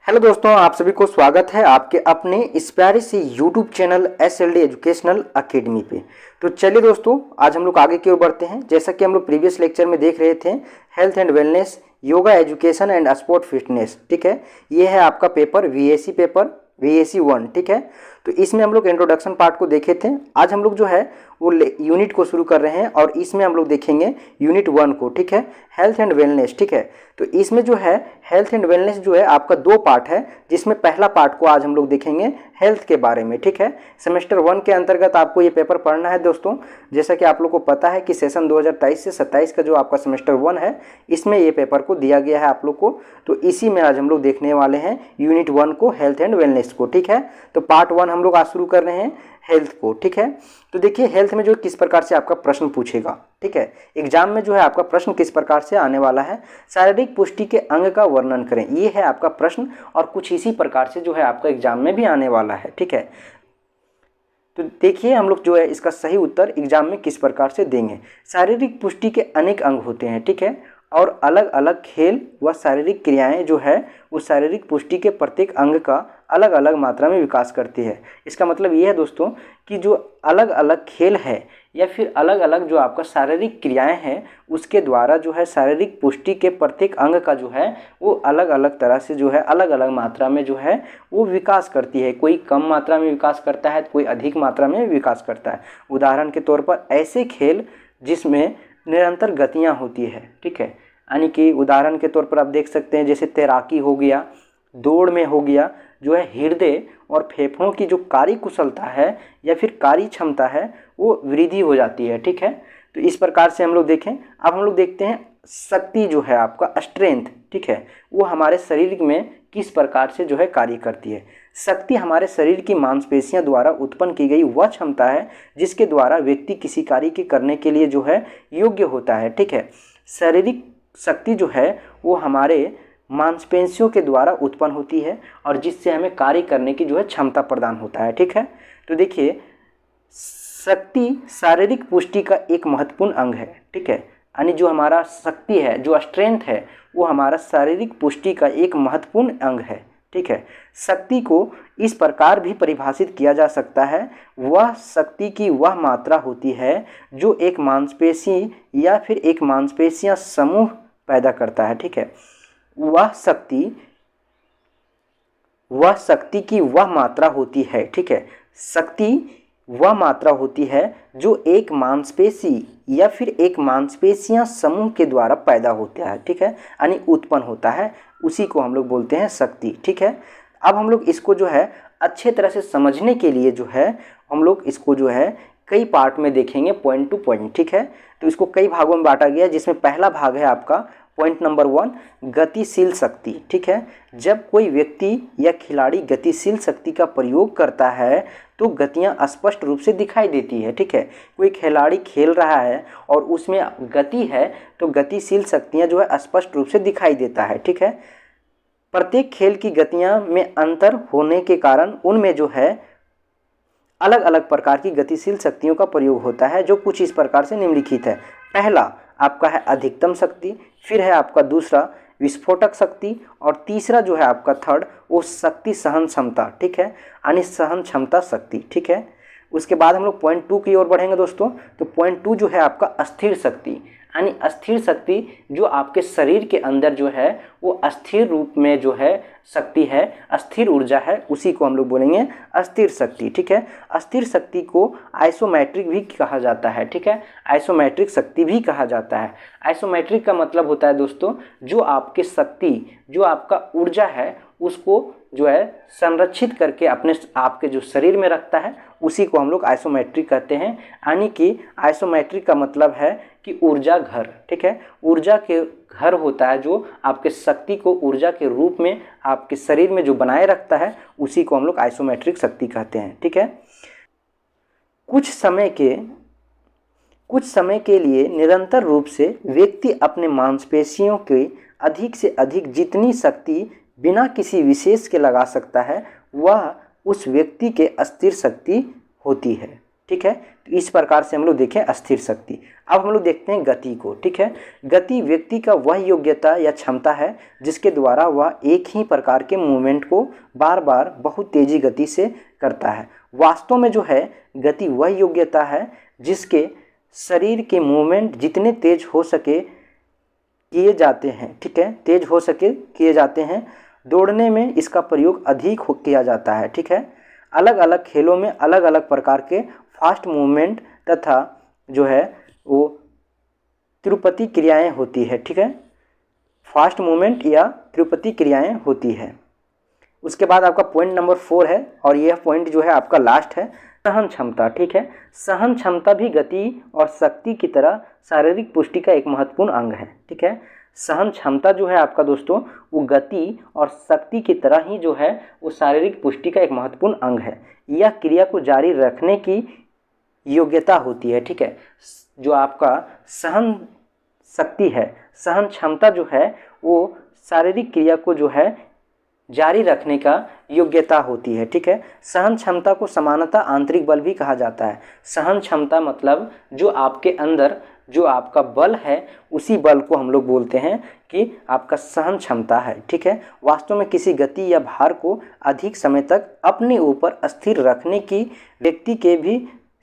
Hello दोस्तों, आप सभी को स्वागत है आपके अपने इस प्यारे से YouTube channel SLD educational academy पे। तो चलिए दोस्तों, आज हम लोग आगे की ओर बढ़ते हैं। जैसा कि हम लोग प्रीवियस लेक्चर में देख रहे थे, health and wellness, yoga education and sport fitness, ठीक है। ये है आपका पेपर VAC 1, ठीक है। तो इसमें हम लोग इंट्रोडक्शन पार्ट को देखे थे। आज हम लोग जो है वो यूनिट को शुरू कर रहे हैं और इसमें हम लोग देखेंगे यूनिट 1 को, ठीक है, हेल्थ एंड वेलनेस, ठीक है। तो इसमें जो है हेल्थ एंड वेलनेस जो है आपका 2 पार्ट है, जिसमें पहला पार्ट को आज हम लोग देखेंगे हेल्थ के बारे में, ठीक है। सेमेस्टर 1 के अंतर्गत आपको ये पेपर पढ़ना है दोस्तों। जैसा कि आप लोग को पता है कि सेशन 2023 से 27 का जो आपका सेमेस्टर 1 है, इसमें ये पेपर को दिया गया है आप लोग को। तो इसी में आज हम लोग देखने वाले हैं यूनिट 1 को, हेल्थ एंड वेलनेस को, ठीक है। तो पार्ट 1 हम लोग आज शुरू कर रहे हैं हेल्थ को, ठीक है। तो देखिए हेल्थ में जो किस प्रकार से आपका प्रश्न पूछेगा, ठीक है। एग्जाम में जो है आपका प्रश्न किस प्रकार से आने वाला है, शारीरिक पुष्टि के अंग का वर्णन करें, ये है आपका प्रश्न। और कुछ इसी प्रकार से जो है आपका एग्जाम में भी आने वाला है, ठीक है। तो देखिए हम लोग जो है इसका सही उत्तर एग्जाम में किस प्रकार से देंगे। शारीरिक पुष्टि के अनेक अंग होते हैं, ठीक है, और अलग अलग खेल व शारीरिक क्रियाएं जो है उस शारीरिक पुष्टि के प्रत्येक अंग का अलग अलग मात्रा में विकास करती है। इसका मतलब ये है दोस्तों कि जो अलग अलग खेल है या फिर अलग अलग जो आपका शारीरिक क्रियाएं हैं, उसके द्वारा जो है शारीरिक पुष्टि के प्रत्येक अंग का जो है वो अलग अलग तरह से जो है अलग अलग मात्रा में जो है वो विकास करती है। कोई कम मात्रा में विकास करता है, कोई अधिक मात्रा में विकास करता है। उदाहरण के तौर पर ऐसे खेल जिसमें निरंतर गतियाँ होती है, ठीक है, यानी कि उदाहरण के तौर पर आप देख सकते हैं जैसे तैराकी हो गया, दौड़ में हो गया, जो है हृदय और फेफड़ों की जो कार्य कुशलता है या फिर कार्य क्षमता है वो वृद्धि हो जाती है, ठीक है। तो इस प्रकार से हम लोग देखें। अब हम लोग देखते हैं शक्ति जो है आपका स्ट्रेंथ, ठीक है, वो हमारे शरीर में किस प्रकार से जो है कार्य करती है। शक्ति हमारे शरीर की मांसपेशियां द्वारा उत्पन्न की गई वह क्षमता है जिसके द्वारा व्यक्ति किसी कार्य के करने के लिए जो है योग्य होता है, ठीक है। शारीरिक शक्ति जो है वो हमारे मांसपेशियों के द्वारा उत्पन्न होती है और जिससे हमें कार्य करने की जो है क्षमता प्रदान होता है, ठीक है। तो देखिए शक्ति शारीरिक पुष्टि का एक महत्वपूर्ण अंग है, ठीक है, यानी जो हमारा शक्ति है, जो स्ट्रेंथ है, वो हमारा शारीरिक पुष्टि का एक महत्वपूर्ण अंग है, ठीक है। शक्ति को इस प्रकार भी परिभाषित किया जा सकता है, वह शक्ति की वह मात्रा होती है जो एक मांसपेशी या फिर एक मांसपेशियां समूह पैदा करता है, ठीक है। वह शक्ति की वह मात्रा होती है, ठीक है। शक्ति वह मात्रा होती है जो एक मांसपेशी या फिर एक मांसपेशियां समूह के द्वारा पैदा होता है, ठीक है, यानी उत्पन्न होता है, उसी को हम लोग बोलते हैं शक्ति, ठीक है। अब हम लोग इसको जो है अच्छे तरह से समझने के लिए जो है हम लोग इसको जो है कई पार्ट में देखेंगे, पॉइंट टू पॉइंट, ठीक है। तो इसको कई भागों में बांटा गया है, जिसमें पहला भाग है आपका पॉइंट नंबर 1, गतिशील शक्ति, ठीक है। जब कोई व्यक्ति या खिलाड़ी गतिशील शक्ति का प्रयोग करता है तो गतियां स्पष्ट रूप से दिखाई देती है, ठीक है। कोई खिलाड़ी खेल रहा है और उसमें गति है तो गतिशील शक्तियां जो है स्पष्ट रूप से दिखाई देता है, ठीक है। प्रत्येक खेल की गतियां में अंतर होने के कारण उनमें जो है अलग अलग प्रकार की गतिशील शक्तियों का प्रयोग होता है, जो कुछ इस प्रकार से निम्नलिखित है। पहला आपका है अधिकतम शक्ति, फिर है आपका दूसरा विस्फोटक शक्ति, और तीसरा जो है आपका थर्ड वो शक्ति सहन क्षमता, ठीक है, यानी सहन क्षमता शक्ति, ठीक है। उसके बाद हम लोग पॉइंट 2 की ओर बढ़ेंगे दोस्तों। तो पॉइंट 2 जो है आपका अस्थिर शक्ति, यानी अस्थिर शक्ति जो आपके शरीर के अंदर जो है वो अस्थिर रूप में जो है शक्ति है, अस्थिर ऊर्जा है, उसी को हम लोग बोलेंगे अस्थिर शक्ति, ठीक है। अस्थिर शक्ति को आइसोमेट्रिक भी कहा जाता है, ठीक है, आइसोमेट्रिक शक्ति भी कहा जाता है। आइसोमेट्रिक का मतलब होता है दोस्तों जो आपके शक्ति, जो आपका ऊर्जा है उसको जो है संरक्षित करके अपने आपके जो शरीर में रखता है, उसी को हम लोग आइसोमेट्रिक कहते हैं। यानी कि आइसोमेट्रिक का मतलब है कि ऊर्जा घर, ठीक है, ऊर्जा के घर होता है जो आपके शक्ति को ऊर्जा के रूप में आपके शरीर में जो बनाए रखता है, उसी को हम लोग आइसोमेट्रिक शक्ति कहते हैं, ठीक है। कुछ समय के लिए निरंतर रूप से व्यक्ति अपने मांसपेशियों के अधिक से अधिक जितनी शक्ति बिना किसी विशेष के लगा सकता है वह उस व्यक्ति के अस्थिर शक्ति होती है, ठीक है। तो इस प्रकार से हम लोग देखें अस्थिर शक्ति। अब हम लोग देखते हैं गति को। ठीक है, गति व्यक्ति का वह योग्यता या क्षमता है जिसके द्वारा वह एक ही प्रकार के मूवमेंट को बार बार बहुत तेजी गति से करता है। वास्तव में जो है गति वह योग्यता है जिसके शरीर के मूवमेंट जितने तेज हो सके किए जाते हैं। ठीक है, तेज हो सके किए जाते हैं। दौड़ने में इसका प्रयोग अधिक किया जाता है। ठीक है, अलग अलग खेलों में अलग अलग प्रकार के फास्ट मूवमेंट तथा जो है वो त्रुपति क्रियाएं होती है। ठीक है, फास्ट मूवमेंट या त्रुपति क्रियाएं होती है। उसके बाद आपका पॉइंट नंबर 4 है और यह पॉइंट जो है आपका लास्ट है, सहन क्षमता। ठीक है, सहन क्षमता भी गति और शक्ति की तरह शारीरिक पुष्टि का एक महत्वपूर्ण अंग है। ठीक है, सहन क्षमता जो है आपका दोस्तों वो गति और शक्ति की तरह ही जो है वो शारीरिक पुष्टि का एक महत्वपूर्ण अंग है। यह क्रिया को जारी रखने की योग्यता होती है। ठीक है, जो आपका सहन शक्ति है, सहन क्षमता जो है वो शारीरिक क्रिया को जो है जारी रखने का योग्यता होती है। ठीक है, सहन क्षमता को सामान्यतः आंतरिक बल भी कहा जाता है। सहन क्षमता मतलब जो आपके अंदर जो आपका बल है उसी बल को हम लोग बोलते हैं कि आपका सहन क्षमता है। ठीक है, वास्तव में किसी गति या भार को अधिक समय तक अपने ऊपर स्थिर रखने की व्यक्ति के भी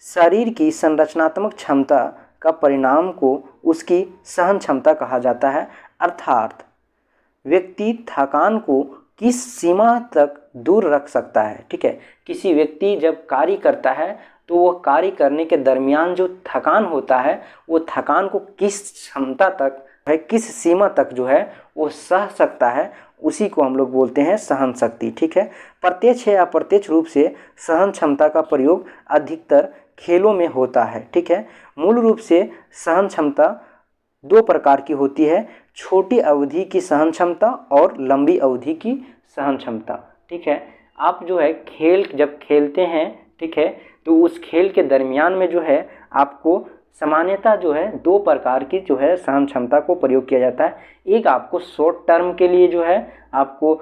शरीर की संरचनात्मक क्षमता का परिणाम को उसकी सहन क्षमता कहा जाता है। अर्थात व्यक्ति थकान को किस सीमा तक दूर रख सकता है। ठीक है, किसी व्यक्ति जब कार्य करता है तो वो कार्य करने के दरमियान जो थकान होता है वो थकान को किस क्षमता तक है, किस सीमा तक जो है वो सह सकता है, उसी को हम लोग बोलते हैं सहन शक्ति। ठीक है, प्रत्यक्ष या अप्रत्यक्ष रूप से सहन क्षमता का प्रयोग अधिकतर खेलों में होता है। ठीक है, मूल रूप से सहन क्षमता 2 प्रकार की होती है, छोटी अवधि की सहन क्षमता और लंबी अवधि की सहन क्षमता। ठीक है, आप जो है खेल जब खेलते हैं, ठीक है, तो उस खेल के दरमियान में जो है आपको सामान्यतः जो है 2 प्रकार की जो है सहन क्षमता को प्रयोग किया जाता है। एक आपको शॉर्ट टर्म के लिए जो है आपको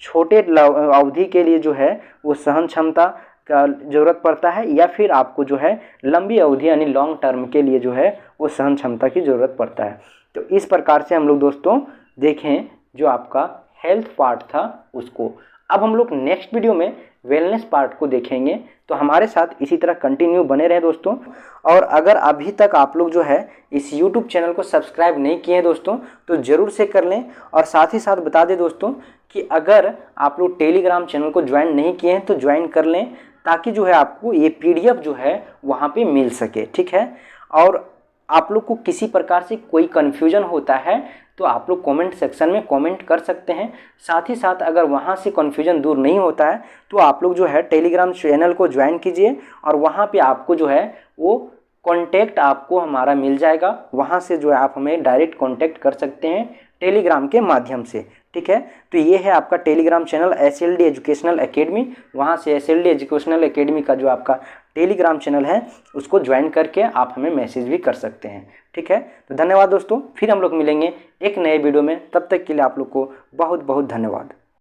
छोटे अवधि के लिए जो है वो सहन क्षमता का ज़रूरत पड़ता है, या फिर आपको जो है लंबी अवधि यानी लॉन्ग टर्म के लिए जो है वो सहन क्षमता की ज़रूरत पड़ता है। तो इस प्रकार से हम लोग दोस्तों देखें जो आपका हेल्थ पार्ट था उसको। अब हम लोग नेक्स्ट वीडियो में वेलनेस पार्ट को देखेंगे, तो हमारे साथ इसी तरह कंटिन्यू बने रहे दोस्तों। और अगर अभी तक आप लोग जो है इस YouTube चैनल को सब्सक्राइब नहीं किए हैं दोस्तों तो ज़रूर से कर लें। और साथ ही साथ बता दें दोस्तों कि अगर आप लोग टेलीग्राम चैनल को ज्वाइन नहीं किए हैं तो ज्वाइन कर लें, ताकि जो है आपको ये PDF जो है वहाँ पे मिल सके। ठीक है, और आप लोग को किसी प्रकार से कोई कन्फ्यूजन होता है तो आप लोग कमेंट सेक्शन में कमेंट कर सकते हैं। साथ ही साथ अगर वहाँ से कन्फ्यूजन दूर नहीं होता है तो आप लोग जो है टेलीग्राम चैनल को ज्वाइन कीजिए और वहाँ पे आपको जो है वो कॉन्टैक्ट आपको हमारा मिल जाएगा। वहाँ से जो है आप हमें डायरेक्ट कॉन्टैक्ट कर सकते हैं टेलीग्राम के माध्यम से। ठीक है, तो ये है आपका Telegram channel SLD educational academy. वहाँ से SLD एजुकेशनल एकेडमी का जो आपका टेलीग्राम चैनल है उसको ज्वाइन करके आप हमें मैसेज भी कर सकते हैं। ठीक है, तो धन्यवाद दोस्तों, फिर हम लोग मिलेंगे एक नए वीडियो में। तब तक के लिए आप लोग को बहुत बहुत धन्यवाद।